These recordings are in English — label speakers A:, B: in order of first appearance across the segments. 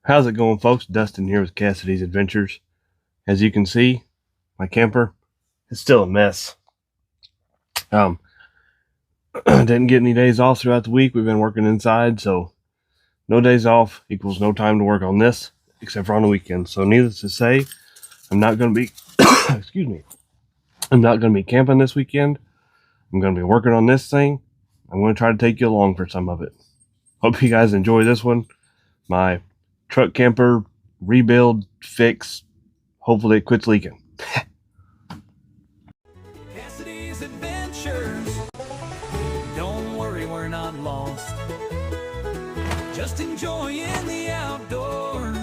A: How's it going, folks? Dustin here with Cassidy's Adventures. As you can see, my camper is still a mess. Didn't get any days off throughout the week. We've been working inside, so no days off equals no time to work on this, except for on the weekend. So needless to say, I'm not going to be, excuse me, I'm not going to be camping this weekend. I'm going to be working on this thing. I'm going to try to take you along for some of it. Hope you guys enjoy this one. My truck camper rebuild, fix. Hopefully it quits leaking.
B: Cassidy's Adventures. Don't worry, we're not lost. Just enjoying the outdoors.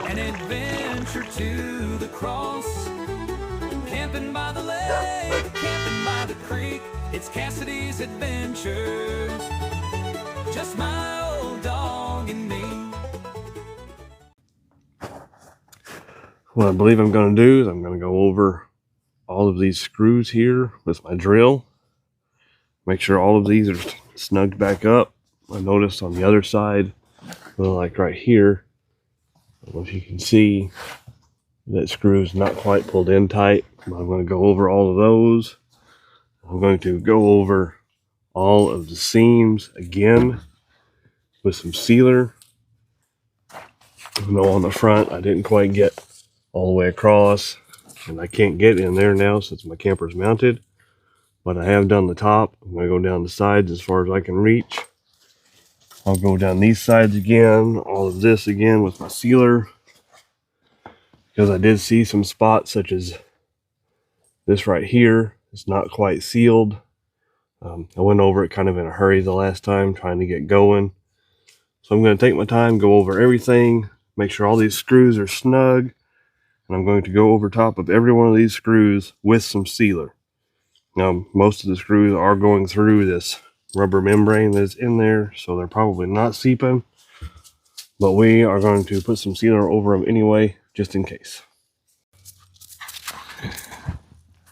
B: An adventure to the cross. Camping by the lake, camping by the creek. It's Cassidy's Adventures. Just my old dog and me.
A: What I believe I'm going to do is I'm going to go over all of these screws here with my drill. Make sure all of these are snugged back up. I noticed on the other side, like right here, I don't know if you can see, that screw is not quite pulled in tight. But I'm going to go over all of those. I'm going to go over all of the seams again with some sealer. I know on the front I didn't quite get all the way across, and I can't get in there now since my camper's mounted, but I have done the top. I'm going to go down the sides as far as I can reach. I'll go down these sides again, all of this again with my sealer, because I did see some spots such as this right here. It's not quite sealed. I went over it kind of in a hurry the last time, trying to get going. So I'm going to take my time, go over everything, make sure all these screws are snug, and I'm going to go over top of every one of these screws with some sealer. Now, most of the screws are going through this rubber membrane that's in there, so they're probably not seeping, but we are going to put some sealer over them anyway, just in case.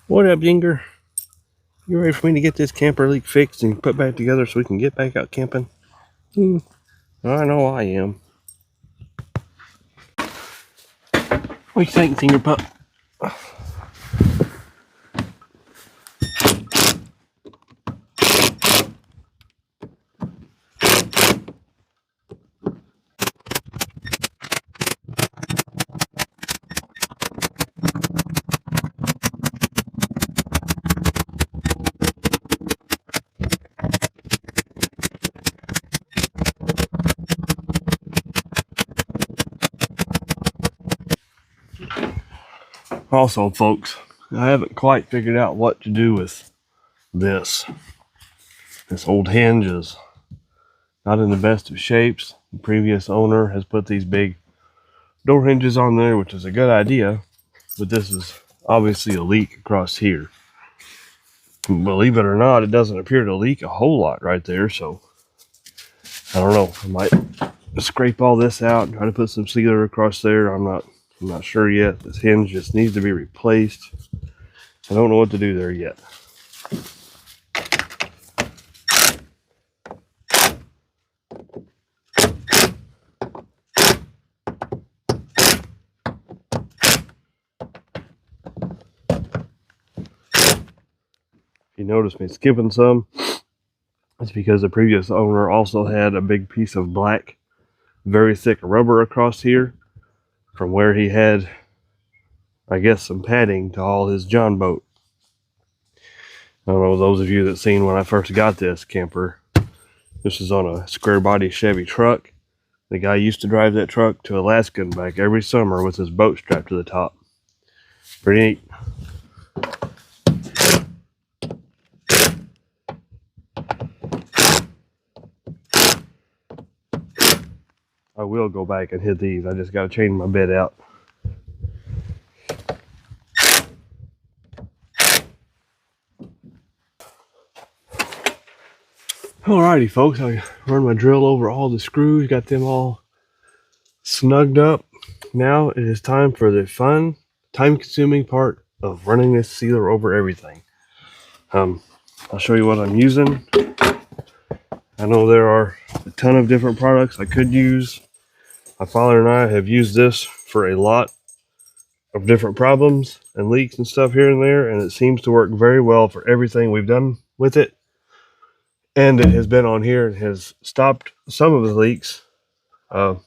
A: What up, Yinger? You ready for me to get this camper leak fixed and put back together so we can get back out camping? I know I am. What do you think, Finger Pup? Also, folks, I haven't quite figured out what to do with this. This old hinge is not in the best of shapes. The previous owner has put these big door hinges on there, which is a good idea, but this is obviously a leak across here. Believe it or not, it doesn't appear to leak a whole lot right there, so I don't know. I might scrape all this out and try to put some sealer across there. I'm not sure yet. This hinge just needs to be replaced. I don't know what to do there yet. If you notice me skipping some, it's because the previous owner also had a big piece of black, very thick rubber across here from where he had, I guess, some padding to haul his John boat. I don't know, those of you that seen when I first got this camper, this is on a square body Chevy truck. The guy used to drive that truck to Alaska and back every summer with his boat strapped to the top. Pretty neat. I will go back and hit these. I just got to change my bed out. Alrighty, folks. I run my drill over all the screws, got them all snugged up. Now it is time for the fun, time-consuming part of running this sealer over everything. I'll show you what I'm using. I know there are a ton of different products I could use. My father and I have used this for a lot of different problems and leaks and stuff here and there, and it seems to work very well for everything we've done with it. And it has been on here and has stopped some of the leaks. That's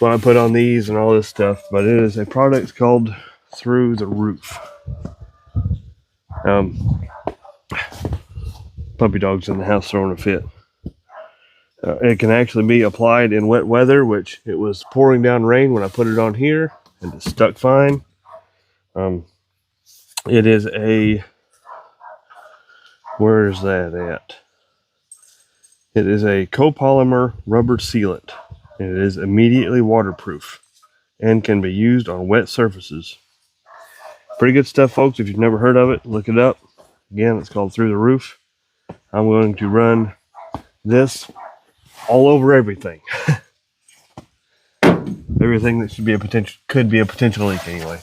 A: why I put on these and all this stuff, but it is a product called Through the Roof. Puppy dog's in the house throwing a fit. It can actually be applied in wet weather, which it was pouring down rain when I put it on here, and it stuck fine. It is a, where is that at? It is a copolymer rubber sealant. It is immediately waterproof and can be used on wet surfaces. Pretty good stuff, folks. If you've never heard of it, look it up. Again, it's called Through the Roof. I'm going to run this all over everything. Everything that should be a potential, could be a potential leak anyway.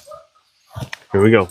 A: Here we go.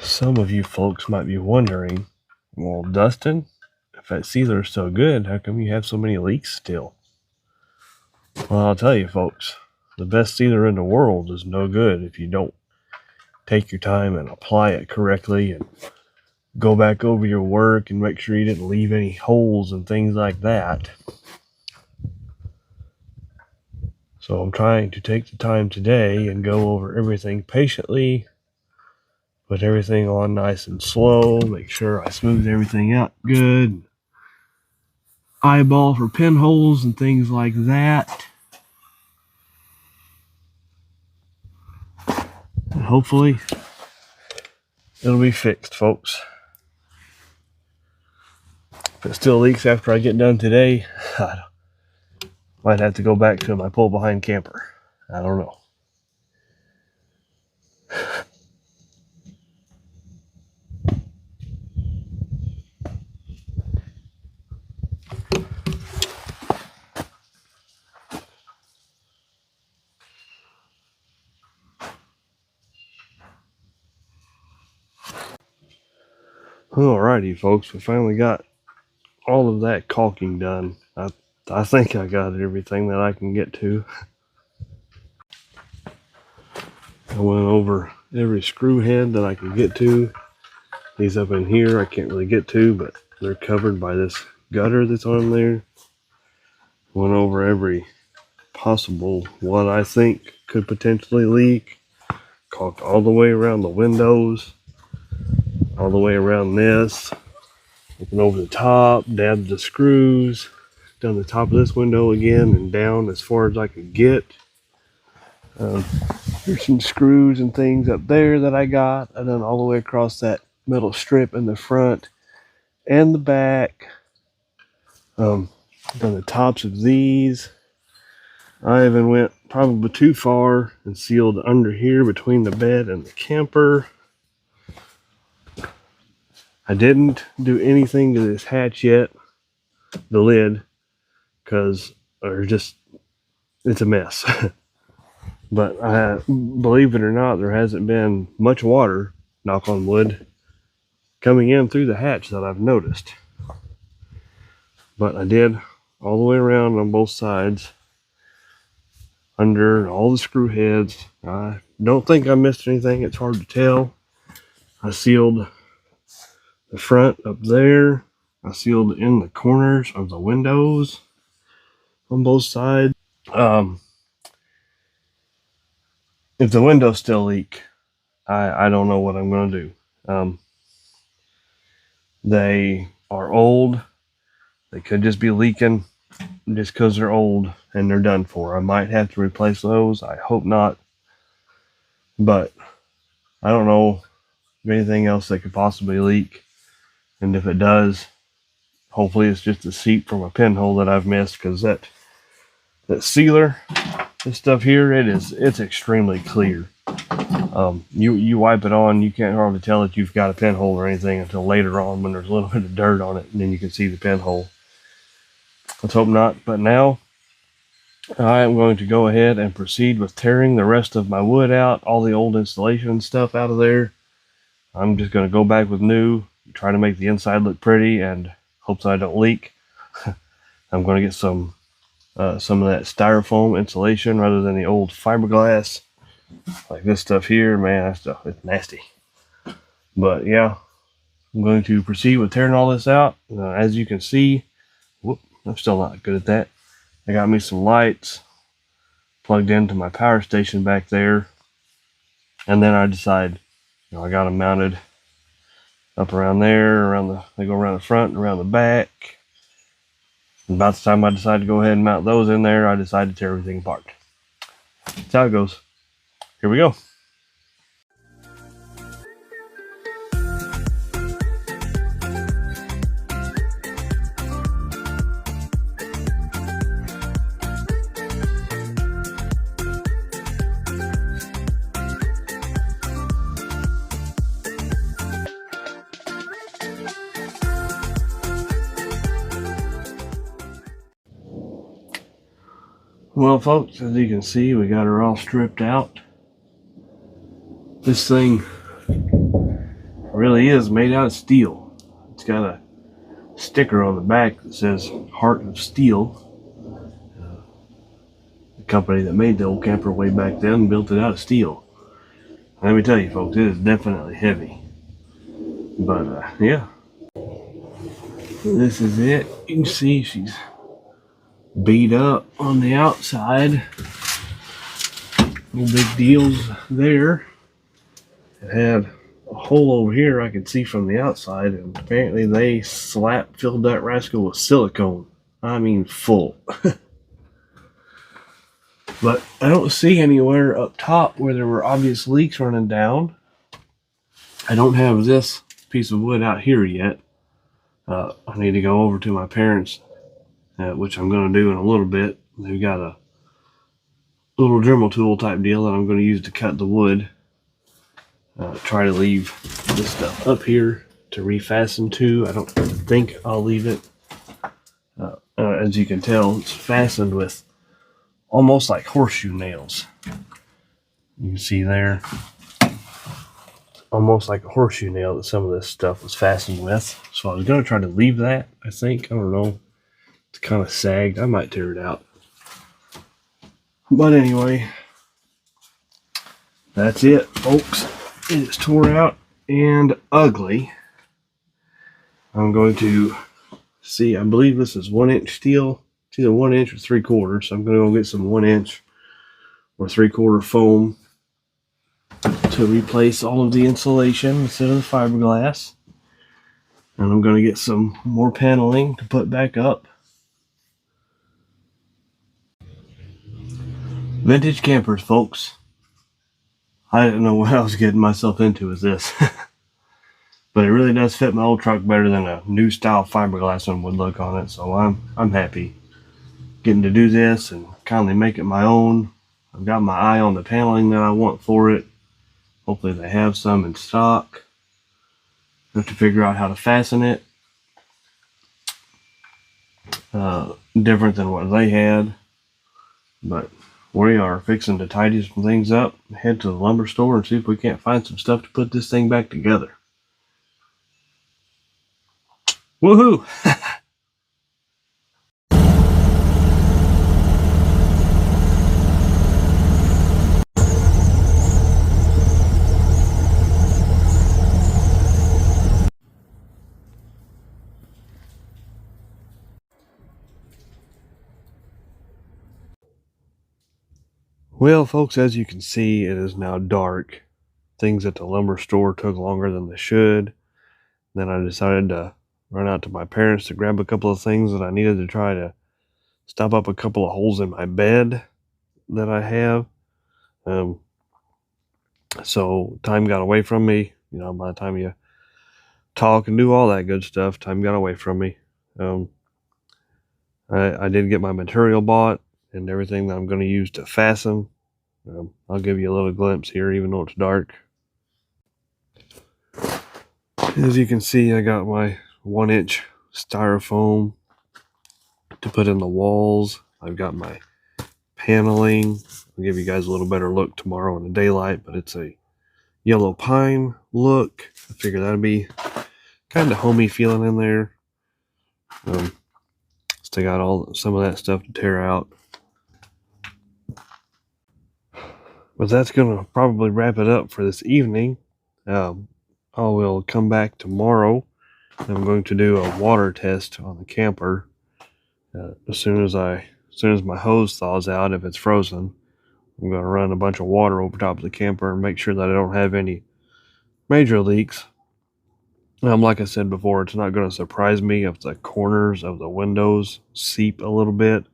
A: Some of you folks might be wondering, well, Dustin, if that sealer is so good, how come you have so many leaks still? Well, I'll tell you, folks, the best sealer in the world is no good if you don't take your time and apply it correctly and go back over your work and make sure you didn't leave any holes and things like that. So I'm trying to take the time today and go over everything patiently, put everything on nice and slow, make sure I smooth everything out good, eyeball for pinholes and things like that. And hopefully it'll be fixed, folks. If it still leaks after I get done today, I might have to go back to my pull behind camper. I don't know. Alrighty, folks, we finally got all of that caulking done. I think I got everything that I can get to. I went over every screw head that I can get to. These up in here I can't really get to, but they're covered by this gutter that's on there. Went over every possible what I think could potentially leak. Caulked all the way around the windows, all the way around this. Looking over the top, dabbed the screws, done the top of this window again and down as far as I could get. There's some screws and things up there that I got. I done all the way across that metal strip in the front and the back. Done the tops of these. I even went probably too far and sealed under here between the bed and the camper. I didn't do anything to this hatch yet, the lid, because it's a mess. But believe it or not, there hasn't been much water, knock on wood, coming in through the hatch that I've noticed. But I did all the way around on both sides, under all the screw heads. I don't think I missed anything. It's hard to tell. I sealed the front up there. I sealed in the corners of the windows on both sides. If the windows still leak, I don't know what I'm going to do. They are old. They could just be leaking just because they're old and they're done for. I might have to replace those. I hope not. But I don't know of anything else that could possibly leak. And if it does, hopefully it's just a seep from a pinhole that I've missed, because that sealer This stuff here, it's extremely clear. You wipe it on, you can't hardly tell that you've got a pinhole or anything until later on when there's a little bit of dirt on it, and then you can see the pinhole. Let's hope not. But now I am going to go ahead and proceed with tearing the rest of my wood out, all the old insulation stuff out of there. I'm just going to go back with new, try to make the inside look pretty, and hope that I don't leak. I'm going to get some of that styrofoam insulation rather than the old fiberglass. Like this stuff here, man, that stuff is nasty. But yeah, I'm going to proceed with tearing all this out. As you can see, whoop, I'm still not good at that. I got me some lights plugged into my power station back there. And then I decide, I got them mounted up around there, they go around the front and around the back. And about the time I decide to go ahead and mount those in there, I decide to tear everything apart. That's how it goes. Here we go. Well, folks, as you can see, we got her all stripped out. This thing really is made out of steel. It's got a sticker on the back that says Heart of Steel. The company that made the old camper way back then built it out of steel. Let me tell you, folks, it is definitely heavy. But, yeah. This is it. You can see she's beat up on the outside. No big deals there. It had a hole over here I could see from the outside, and apparently they filled that rascal with silicone. I mean full. But I don't see anywhere up top where there were obvious leaks running down. I don't have this piece of wood out here yet. I need to go over to my parents', which I'm going to do in a little bit. They've got a little Dremel tool type deal that I'm going to use to cut the wood. Try to leave this stuff up here to refasten to. I don't think I'll leave it. As you can tell, it's fastened with almost like horseshoe nails. You can see there, almost like a horseshoe nail that some of this stuff was fastened with. So I was going to try to leave that, I think. I don't know. It's kind of sagged. I might tear it out. But anyway, that's it, folks. It is tore out and ugly. I'm going to see, I believe this is 1-inch steel. It's either 1 inch or 3/4. So I'm going to go get some 1 inch or 3/4 foam to replace all of the insulation instead of the fiberglass. And I'm going to get some more paneling to put back up. Vintage campers, folks. I didn't know what I was getting myself into with this. But it really does fit my old truck better than a new style fiberglass one would look on it. So I'm happy getting to do this and kindly make it my own. I've got my eye on the paneling that I want for it. Hopefully they have some in stock. I have to figure out how to fasten it. Different than what they had. But we are fixing to tidy some things up, head to the lumber store and see if we can't find some stuff to put this thing back together. Woohoo! Well, folks, as you can see, it is now dark. Things at the lumber store took longer than they should. Then I decided to run out to my parents to grab a couple of things that I needed to try to stop up a couple of holes in my bed that I have. So time got away from me. By the time you talk and do all that good stuff, time got away from me. I did get my material bought. and everything that I'm going to use to fasten. I'll give you a little glimpse here, even though it's dark. As you can see, I got my 1-inch styrofoam to put in the walls. I've got my paneling. I'll give you guys a little better look tomorrow in the daylight, but it's a yellow pine look. I figure that'd be kind of homey feeling in there. Still got some of that stuff to tear out. But that's going to probably wrap it up for this evening. I will come back tomorrow. I'm going to do a water test on the camper. As soon as my hose thaws out, if it's frozen, I'm going to run a bunch of water over top of the camper and make sure that I don't have any major leaks. Like I said before, it's not going to surprise me if the corners of the windows seep a little bit.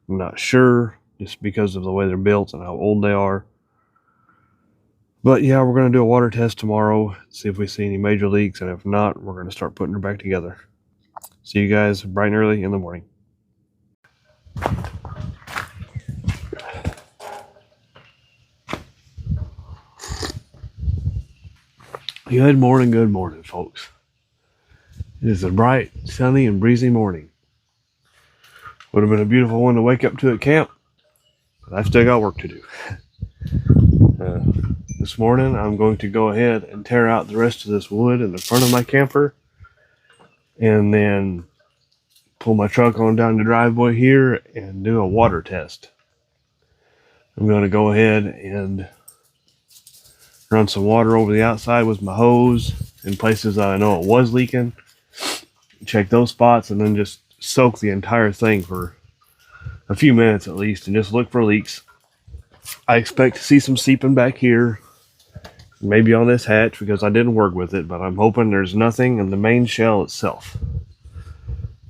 A: I'm not sure, just because of the way they're built and how old they are. But yeah, we're going to do a water test tomorrow, see if we see any major leaks, and if not, we're going to start putting her back together. See you guys bright and early in the morning. Good morning, folks. It is a bright, sunny, and breezy morning. Would have been a beautiful one to wake up to at camp, but I've still got work to do. This morning, I'm going to go ahead and tear out the rest of this wood in the front of my camper, and then pull my truck on down the driveway here and do a water test. I'm going to go ahead and run some water over the outside with my hose in places that I know it was leaking. Check those spots, and then just soak the entire thing for a few minutes at least and just look for leaks. I expect to see some seeping back here, maybe on this hatch because I didn't work with it, but I'm hoping there's nothing in the main shell itself.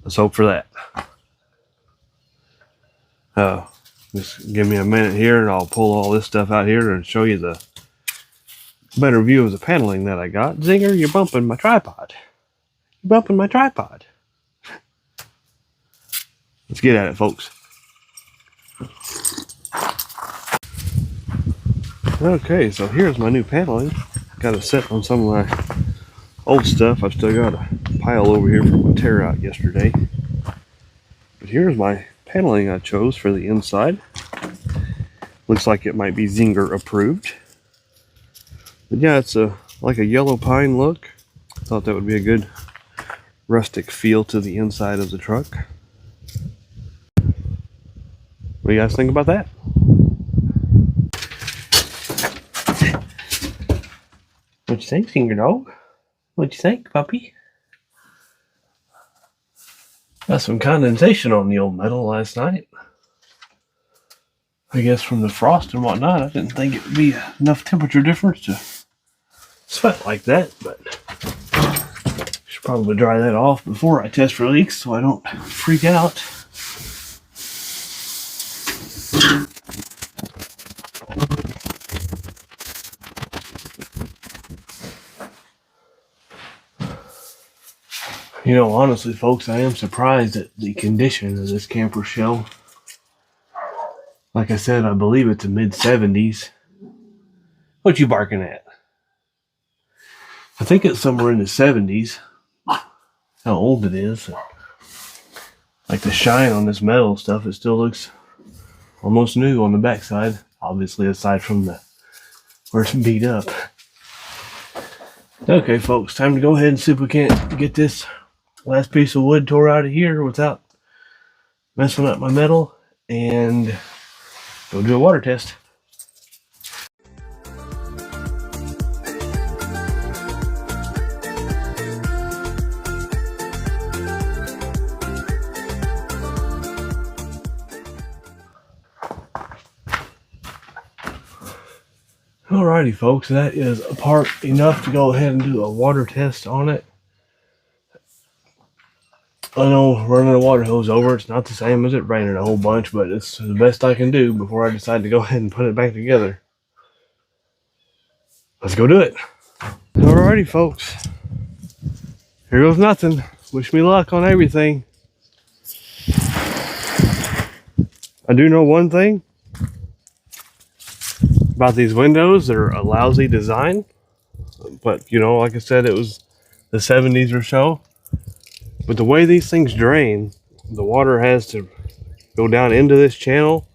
A: Let's hope for that. Just give me a minute here and I'll pull all this stuff out here and show you the better view of the paneling that I got. Zinger, you're bumping my tripod. You're bumping my tripod. Let's get at it, folks. Okay, so here's my new paneling. Got it set on some of my old stuff. I've still got a pile over here from a tear out yesterday. But here's my paneling I chose for the inside. Looks like it might be Zinger approved. But yeah, it's like a yellow pine look. Thought that would be a good rustic feel to the inside of the truck. What do you guys think about that? What you think, Zinger dog? What you think, puppy? Got some condensation on the old metal last night. I guess from the frost and whatnot, I didn't think it would be enough temperature difference to sweat like that, but should probably dry that off before I test for leaks so I don't freak out. You know, honestly, folks, I am surprised at the condition of this camper shell. Like I said, I believe it's a mid-70s. What you barking at? I think it's somewhere in the 70s. How old it is. Like the shine on this metal stuff, it still looks almost new on the backside. Obviously, aside from where it's beat up. Okay, folks, time to go ahead and see if we can't get this last piece of wood tore out of here without messing up my metal and go do a water test. Alrighty, folks, that is apart enough to go ahead and do a water test on it. I know running a water hose over it's not the same as it raining a whole bunch, but it's the best I can do before I decide to go ahead and put it back together. Let's go do it. Alrighty, folks. Here goes nothing. Wish me luck on everything. I do know one thing about these windows. They're a lousy design, but you know, like I said, it was the 70s or so. But the way these things drain, the water has to go down into this channel,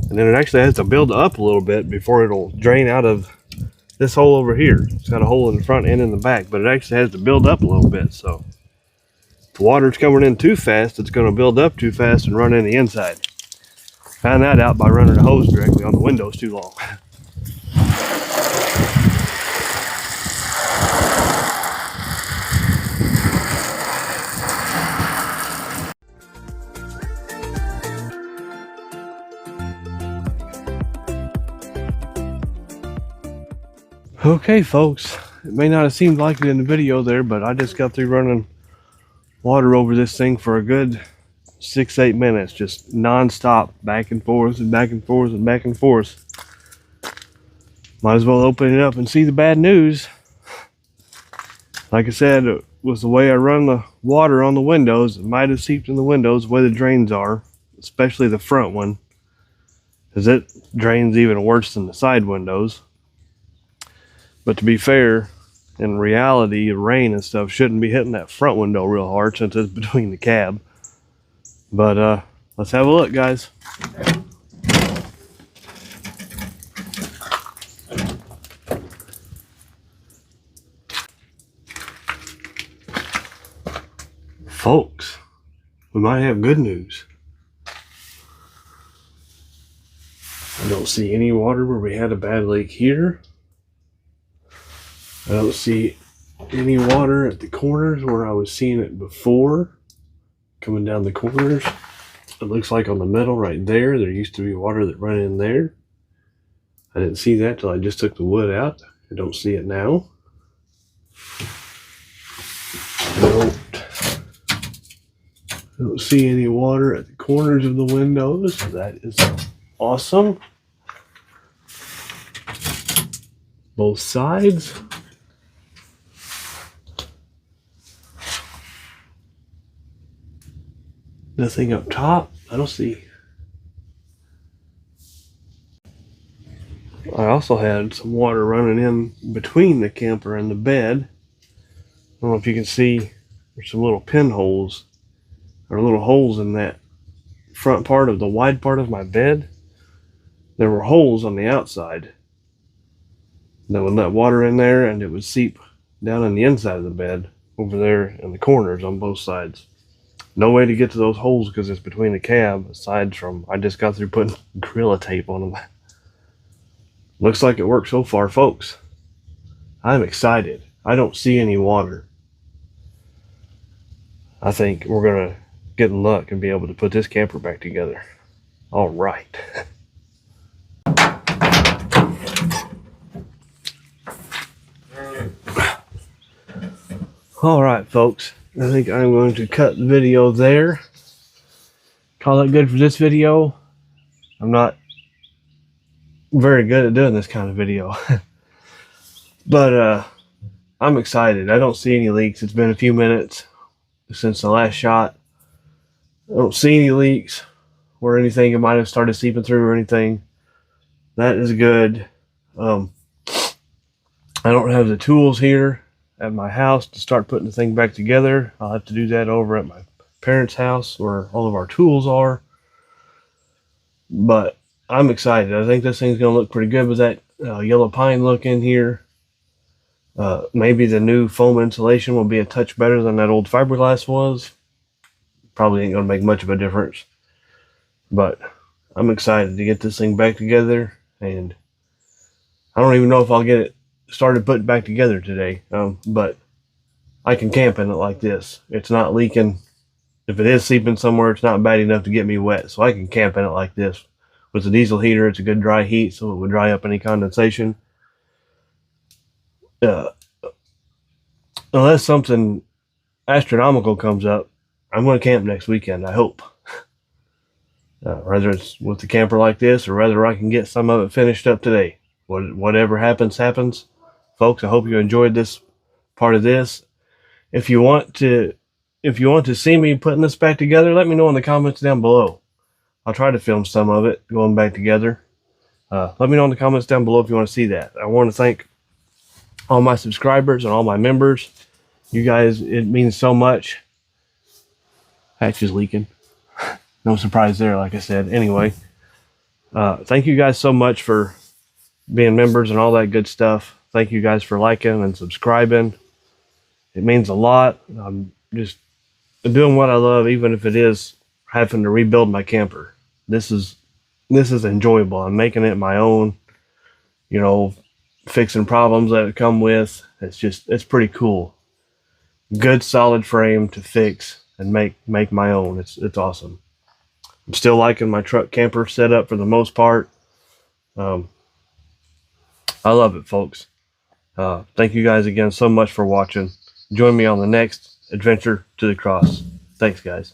A: and then it actually has to build up a little bit before it'll drain out of this hole over here. It's got a hole in the front and in the back, but it actually has to build up a little bit. So if the water's coming in too fast, it's going to build up too fast and run in the inside. Found that out by running a hose directly on the windows too long. Okay, folks, it may not have seemed like it in the video there, but I just got through running water over this thing for a good 6-8 minutes, just non-stop, back and forth and back and forth and back and forth. Might as well open it up and see the bad news. Like I said, it was the way I run the water on the windows. It might have seeped in the windows the way the drains are, especially the front one, because it drains even worse than the side windows. But to be fair, in reality, rain and stuff shouldn't be hitting that front window real hard since it's between the cab. But let's have a look, guys. Folks, we might have good news. I don't see any water where we had a bad leak here. I don't see any water at the corners where I was seeing it before, coming down the corners. It looks like on the middle right there used to be water that ran in there. I didn't see that till I just took the wood out. I don't see it now. I don't see any water at the corners of the windows. That is awesome. Both sides. Nothing up top. I don't see. I also had some water running in between the camper and the bed. I don't know if you can see, there's some little pinholes or little holes in that front part of the wide part of my bed. There were holes on the outside that would let water in there, and it would seep down in the inside of the bed over there in the corners on both sides. No way to get to those holes because it's between the cab, aside from I just got through putting Gorilla Tape on them. Looks like it worked so far, folks. I'm excited. I don't see any water. I think we're going to get in luck and be able to put this camper back together. All right. All right, folks. I think I'm going to cut the video there. Call it good for this video. I'm not very good at doing this kind of video. But I'm excited. I don't see any leaks. It's been a few minutes since the last shot. I don't see any leaks or anything. It might have started seeping through or anything. That is good. I don't have the tools here at my house to start putting the thing back together. I'll have to do that over at my parents' house where all of our tools are. But I'm excited. I think this thing's going to look pretty good with that yellow pine look in here. Maybe the new foam insulation will be a touch better than that old fiberglass was. Probably ain't going to make much of a difference. But I'm excited to get this thing back together. And I don't even know if I'll get it started putting back together today. But I can camp in it like this. It's not leaking. If it is seeping somewhere, it's not bad enough to get me wet. So I can camp in it like this. With the diesel heater, it's a good dry heat, so it would dry up any condensation. Unless something astronomical comes up, I'm going to camp next weekend, I hope. Whether it's with the camper like this, or whether I can get some of it finished up today. Whatever happens, happens. Folks, I hope you enjoyed this part of this. If you want to see me putting this back together, let me know in the comments down below. I'll try to film some of it going back together. Let me know in the comments down below if you want to see that. I want to thank all my subscribers and all my members. You guys, it means so much. Hatch is leaking. No surprise there, like I said. Anyway, thank you guys so much for being members and all that good stuff. Thank you guys for liking and subscribing. It means a lot. I'm just doing what I love, even if it is having to rebuild my camper. This is enjoyable. I'm making it my own, you know, fixing problems that it come with. It's pretty cool. Good solid frame to fix and make my own. It's awesome. I'm still liking my truck camper setup for the most part. I love it, folks. Thank you guys again so much for watching. Join me on the next adventure to the cross. Thanks, guys.